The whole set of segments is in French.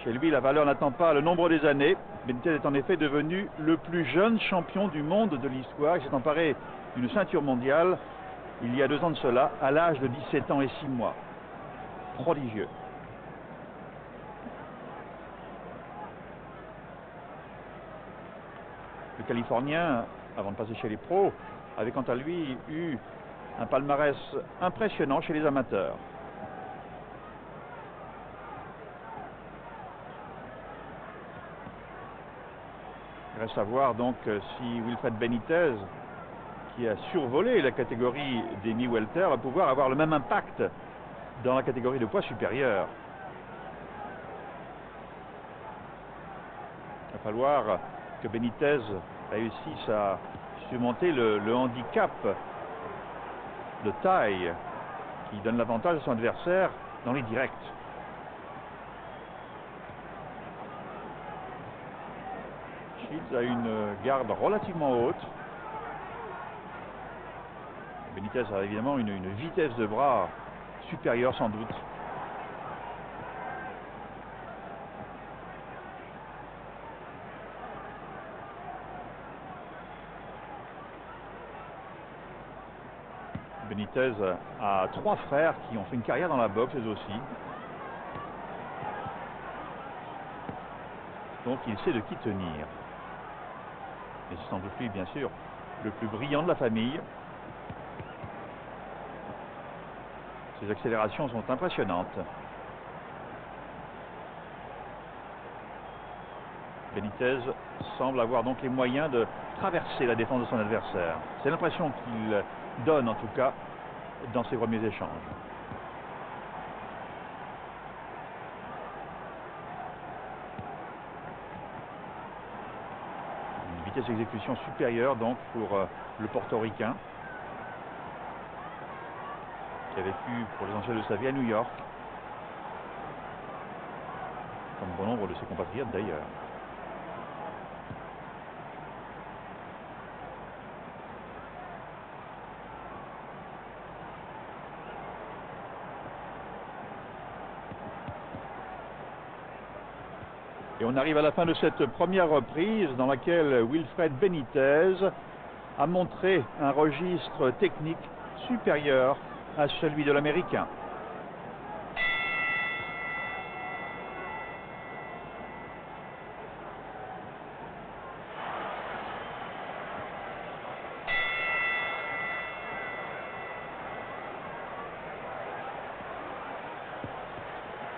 Chez lui, la valeur n'attend pas le nombre des années. Benitez est en effet devenu le plus jeune champion du monde de l'histoire. Il s'est emparé d'une ceinture mondiale il y a 2 ans de cela, à l'âge de 17 ans et 6 mois. Prodigieux. Le Californien, avant de passer chez les pros, avait quant à lui eu un palmarès impressionnant chez les amateurs. Il reste à voir donc si Wilfred Benitez, qui a survolé la catégorie des mi-welter, va pouvoir avoir le même impact dans la catégorie de poids supérieur. Il va falloir que Benitez réussisse à surmonter le handicap de taille qui donne l'avantage à son adversaire dans les directs. Shields a une garde relativement haute. Benitez a évidemment une vitesse de bras supérieure sans doute. Benitez a 3 frères qui ont fait une carrière dans la boxe eux aussi. Donc il sait de qui tenir. Et c'est sans doute lui, bien sûr, le plus brillant de la famille. Ses accélérations sont impressionnantes. Benitez semble avoir donc les moyens de traverser la défense de son adversaire. C'est l'impression qu'il donne en tout cas dans ses premiers échanges. Une vitesse d'exécution supérieure donc pour le portoricain, qui a vécu pour les anciens de sa vie à New York, comme bon nombre de ses compatriotes d'ailleurs. Et on arrive à la fin de cette première reprise dans laquelle Wilfred Benitez a montré un registre technique supérieur à celui de l'Américain.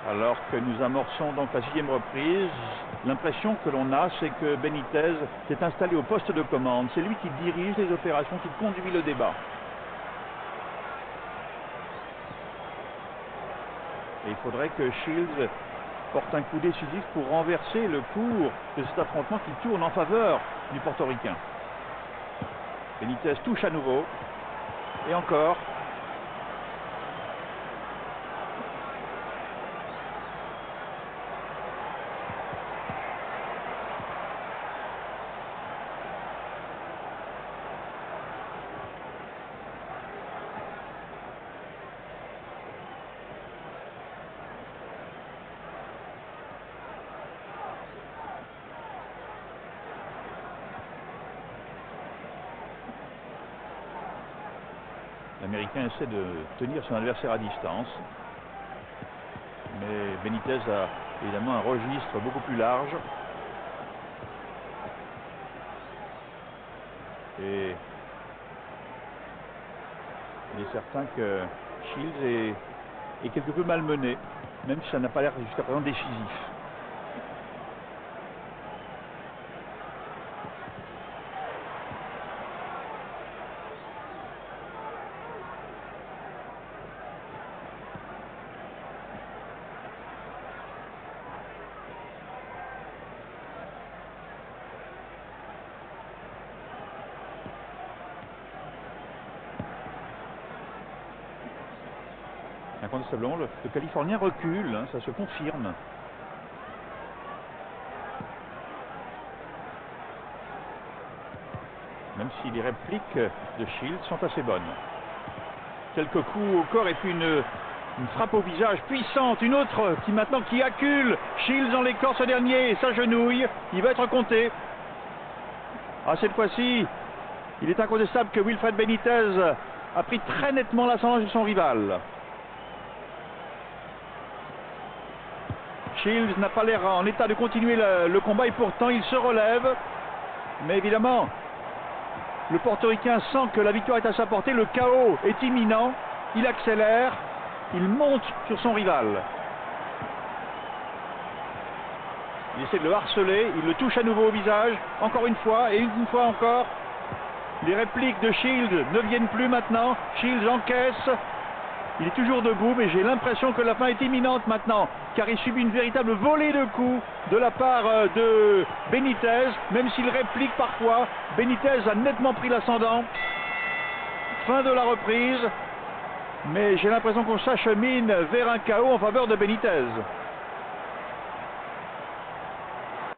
Alors que nous amorçons donc la 6e reprise, l'impression que l'on a, c'est que Benitez s'est installé au poste de commande. C'est lui qui dirige les opérations, qui conduit le débat. Et il faudrait que Shields porte un coup décisif pour renverser le cours de cet affrontement qui tourne en faveur du portoricain. Benitez touche à nouveau. Et encore. L'Américain essaie de tenir son adversaire à distance. Mais Benitez a évidemment un registre beaucoup plus large. Et il est certain que Shields est quelque peu malmené, même si ça n'a pas l'air jusqu'à présent décisif. Incontestablement, le Californien recule, hein, ça se confirme. Même si les répliques de Shields sont assez bonnes. Quelques coups au corps et puis une Une frappe au visage puissante, une autre qui accule. Shields dans l'écorce ce dernier, s'agenouille, il va être compté. Ah, cette fois-ci, il est incontestable que Wilfred Benitez a pris très nettement l'ascendant sur son rival. Shields n'a pas l'air en état de continuer le combat et pourtant il se relève. Mais évidemment, le portoricain sent que la victoire est à sa portée, le chaos est imminent, il accélère, il monte sur son rival. Il essaie de le harceler, il le touche à nouveau au visage, encore une fois et une fois encore. Les répliques de Shields ne viennent plus maintenant, Shields encaisse. Il est toujours debout, mais j'ai l'impression que la fin est imminente maintenant, car il subit une véritable volée de coups de la part de Benitez, même s'il réplique parfois. Benitez a nettement pris l'ascendant. Fin de la reprise, mais j'ai l'impression qu'on s'achemine vers un chaos en faveur de Benitez.